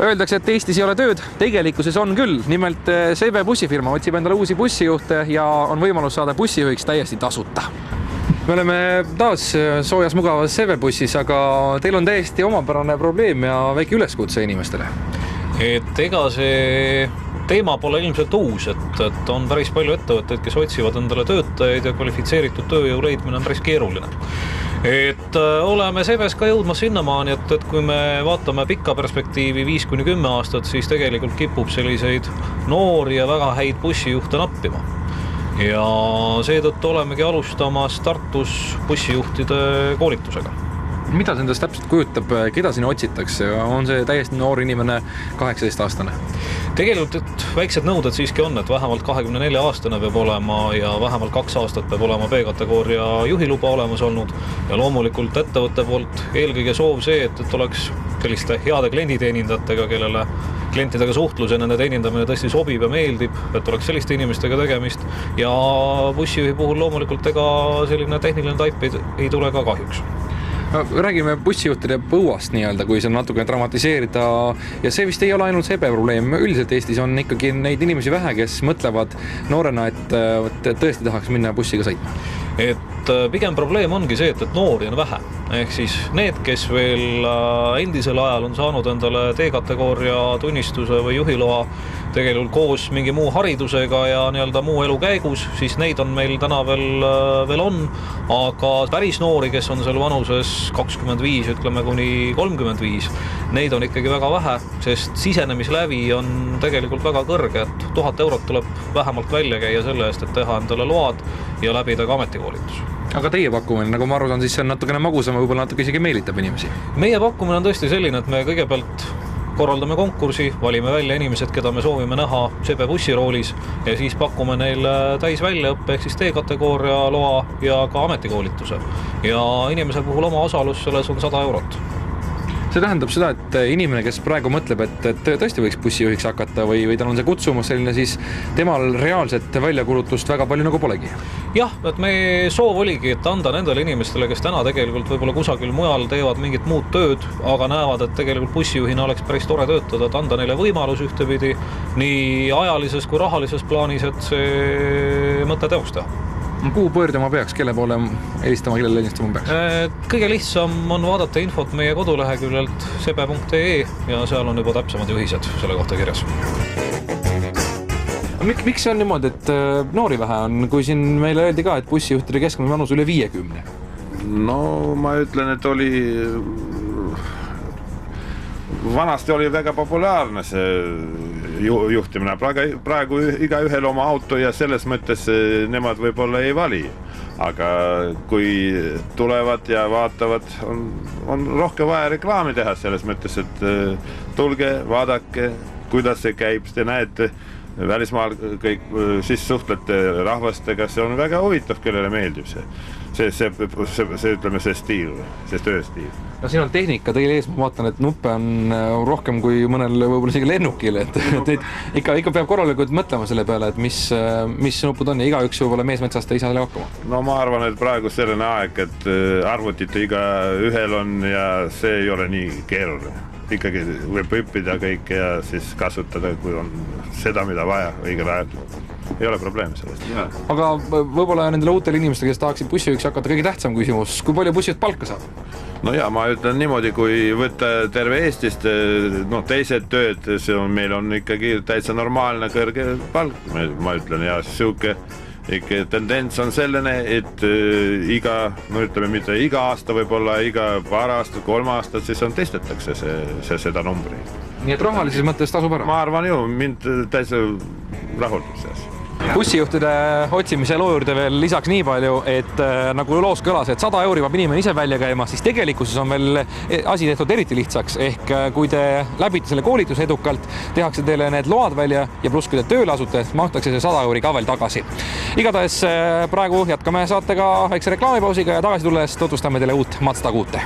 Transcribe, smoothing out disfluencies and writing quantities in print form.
Öeldakse, et Eestis ei ole tööd, tegelikkuses on küll. Nimelt CB bussifirma otsib endale uusi bussijuhte ja on võimalus saada bussijuhiks täiesti tasuta. Me oleme taas soojas mugavas CB bussis, aga teil on täiesti omapärane probleem ja väike üleskutse inimestele. Et ega see teema pole ilmselt uus, et on päris palju ettevõtteid, kes otsivad endale töötajaid ja kvalifitseeritud tööjõu leidmine on päris keeruline. Et oleme CBs ka jõudmas sinnamaani, et kui me vaatame pikka perspektiivi 5-10 aastat, siis tegelikult kipub selliseid noori ja väga häid bussijuhte nappima. Ja seetõttu olemegi alustamas Tartus bussijuhtide koolitusega. Mida see endast täpselt kujutab, keda siin otsitakse? On see täiesti noor inimene, 18-aastane? Tegelikult et väiksed nõuded siiski on, et vähemalt 24-aastane peab olema ja vähemalt 2 aastat peab olema B-kategooria juhiluba olemas olnud ja loomulikult ettevõtte poolt eelkõige soov see, et oleks selliste heade klienditeenindajatega, kellele klientidega suhtlus ja nende teenindamine tõesti sobib ja meeldib, et oleks selliste inimestega tegemist ja bussijuhi puhul loomulikult ega selline tehniline taip ei tule ka kahjuks. Räägime bussijuhtide põuast nii-öelda, kui see on natuke dramatiseerida ja see vist ei ole ainult CB probleem. Üldiselt Eestis on ikkagi neid inimesi vähe, kes mõtlevad noorena, et tõesti tahaks minna bussiga sõitma. Et pigem probleem ongi see, et noori on vähe. Ehk siis need, kes veel endisel ajal on saanud endale D-kategooria tunnistuse või juhiloa tegelikult koos mingi muu haridusega ja nii-öelda muu elu käigus, siis neid on meil täna veel on, aga päris noori, kes on seal vanuses 25, ütleme kuni 35, neid on ikkagi väga vähe, sest sisenemislävi on tegelikult väga kõrge, et 1000 eurot tuleb vähemalt välja käia selle eest, et teha endale load ja läbida ka ametikoolitus. Aga teie pakkumine, nagu ma arvan, siis see on natukene magusam, võib-olla natuke isegi meelitab inimesi. Meie pakkumine on tõesti selline, et me kõigepealt korraldame konkursi, valime välja inimesed, keda me soovime näha CB bussi roolis ja siis pakume neile täis väljaõppe ehk siis D-kategooria loa ja ka ametikoolituse. Ja inimese puhul oma osalus selles on 100 eurot. See tähendab seda, et inimene, kes praegu mõtleb, et tõesti võiks bussijuhiks hakata või tal on see kutsumus selline, siis temal reaalset väljakulutust väga palju nagu polegi. Jah, et me soov oligi, et anda nendele inimestele, kes täna tegelikult võib-olla kusagil mujal teevad mingit muud tööd, aga näevad, et tegelikult bussijuhina oleks päris tore töötada, et anda neile võimalus ühtepidi nii ajalises kui rahalises plaanis, et see mõte teoks teha. Kuhu pöörduma peaks, kelle poole helistama, kellele helistama peaks? Kõige lihtsam on vaadata infot meie koduleheküljelt cb.ee ja seal on juba täpsemad juhised selle kohta kirjas. Miks see on niimoodi, et noori vähe on, kui siin meile öeldi ka, et bussijuhtide keskmine vanus üle 50? No ma ütlen, et oli vanasti oli väga populaarne see juhtimine. Praegu igaühel oma auto ja selles mõttes nemad võib-olla ei vali. Aga kui tulevad ja vaatavad, on rohkem vaja reklaami teha selles mõttes, et tulge, vaadake, kuidas see käib. Te näete välismaal kõik siis suhtlete rahvastega, see on väga huvitav, kellele meeldib see. Ütleme see stiil, see tööstiil. No siin on tehnika, teil ees ma vaatan, et nuppe on rohkem kui mõnel võib-olla isegi lennukil, et ikka peab korralikult mõtlema selle peale, et mis nupud on ja igaüks võib-olla meesmetsast ei saa selle hakkama. No ma arvan, et praegu selline aeg, et arvutit iga ühel on ja see ei ole nii keeruline. Ikkagi võib õppida kõik ja siis kasutada, kui on seda, mida vaja õigel ajal. Ei ole probleemi sellest. Aga võib-olla nendele uutele inimestele, kes tahaksid bussijuhiks hakata, kõige tähtsam küsimus, kui palju bussijuht palka saab? No ja ma ütlen niimoodi, kui võtta terve Eestist teised tööd, meil on ikkagi täitsa normaalne kõrge palk, ma ütlen, ja siuke ikka tendents on selline, et mitte iga aasta, võib-olla iga paar aastat, 3 aastat, siis on testetakse seda numbri. Nii et rahalises mõttes tasub ära? Ma arvan ju, mind täitsa rahuldab seas. Bussijuhtide otsimise loo juurde veel lisaks nii palju, et nagu loos kõlas, et 100 euri peab inimene ise välja käima, siis tegelikkuses on veel asi tehtud eriti lihtsaks. Ehk kui te läbite selle koolituse edukalt, tehakse teile need load välja ja pluss kui te tööle asute, mahtakse see 100 euri ka veel tagasi. Igatahes praegu jätkame saatega väikse reklaamipausiga ja tagasi tulles tutvustame teile uut Mazda 6.